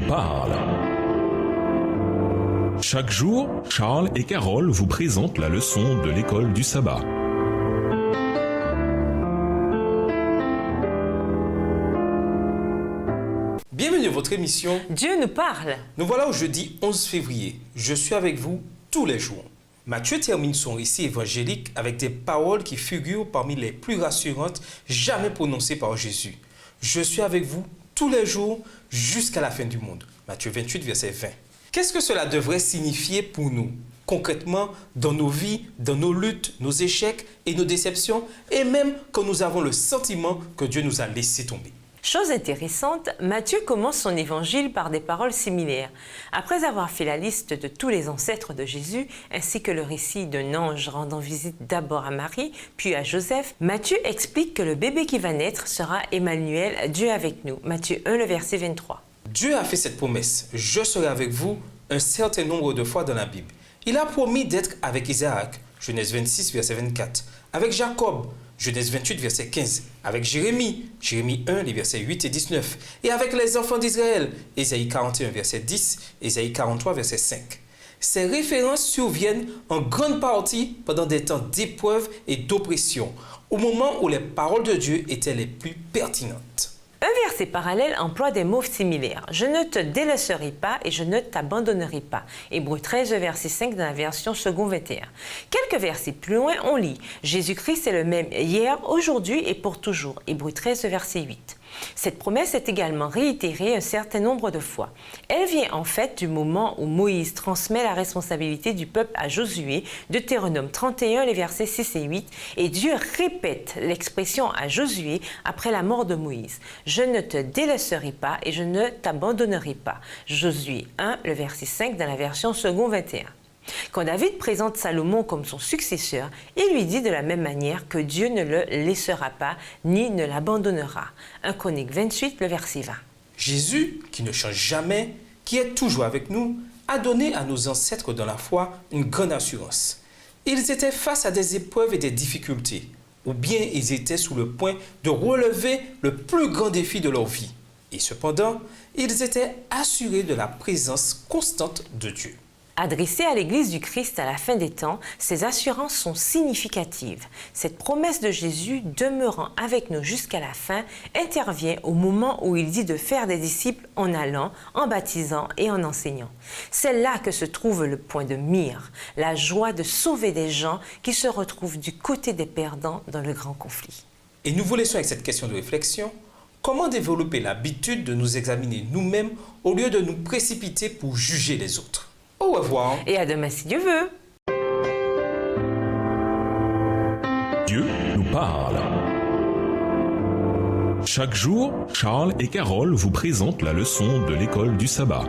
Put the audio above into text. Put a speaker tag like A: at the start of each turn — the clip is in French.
A: parle. Chaque jour, Charles et Carole vous présentent la leçon de l'école du sabbat.
B: Bienvenue à votre émission
C: Dieu nous parle.
B: Nous voilà au jeudi 11 février. Je suis avec vous tous les jours. Matthieu termine son récit évangélique avec des paroles qui figurent parmi les plus rassurantes jamais prononcées par Jésus. Je suis avec vous tous les jours jusqu'à la fin du monde. Matthieu 28, verset 20. Qu'est-ce que cela devrait signifier pour nous, concrètement, dans nos vies, dans nos luttes, nos échecs et nos déceptions, et même quand nous avons le sentiment que Dieu nous a laissé tomber?
C: Chose intéressante, Matthieu commence son évangile par des paroles similaires. Après avoir fait la liste de tous les ancêtres de Jésus, ainsi que le récit d'un ange rendant visite d'abord à Marie, puis à Joseph, Matthieu explique que le bébé qui va naître sera Emmanuel, Dieu avec nous. Matthieu 1, le verset 23.
B: Dieu a fait cette promesse. Je serai avec vous un certain nombre de fois dans la Bible. Il a promis d'être avec Isaac, Genèse 26, verset 24, avec Jacob, Genèse 28, verset 15, avec Jérémie, Jérémie 1, les versets 8 et 19, et avec les enfants d'Israël, Ésaïe 41, verset 10, Ésaïe 43, verset 5. Ces références surviennent en grande partie pendant des temps d'épreuve et d'oppression, au moment où les paroles de Dieu étaient les plus pertinentes.
C: Un verset parallèle emploie des mots similaires. Je ne te délaisserai pas et je ne t'abandonnerai pas. Hébreux 13, verset 5 dans la version second 21. Quelques versets plus loin, on lit Jésus-Christ est le même hier, aujourd'hui et pour toujours. Hébreux 13, verset 8. Cette promesse est également réitérée un certain nombre de fois. Elle vient en fait du moment où Moïse transmet la responsabilité du peuple à Josué, Deutéronome 31, les versets 6 et 8, et Dieu répète l'expression à Josué après la mort de Moïse. Je ne te délaisserai pas et je ne t'abandonnerai pas. Josué 1, le verset 5 dans la version second 21. Quand David présente Salomon comme son successeur, il lui dit de la même manière que Dieu ne le laissera pas ni ne l'abandonnera. 1 Chroniques 28, le verset 20.
B: Jésus, qui ne change jamais, qui est toujours avec nous, a donné à nos ancêtres dans la foi une grande assurance. Ils étaient face à des épreuves et des difficultés, ou bien ils étaient sous le point de relever le plus grand défi de leur vie. Et cependant, ils étaient assurés de la présence constante de Dieu.
C: Adressée à l'Église du Christ à la fin des temps, ces assurances sont significatives. Cette promesse de Jésus demeurant avec nous jusqu'à la fin intervient au moment où il dit de faire des disciples en allant, en baptisant et en enseignant. C'est là que se trouve le point de mire, la joie de sauver des gens qui se retrouvent du côté des perdants dans le grand conflit.
B: Et nous vous laissons avec cette question de réflexion. Comment développer l'habitude de nous examiner nous-mêmes au lieu de nous précipiter pour juger les autres? Au revoir.
C: Et à demain si Dieu veut.
A: Dieu nous parle. Chaque jour, Charles et Carole vous présentent la leçon de l'école du sabbat.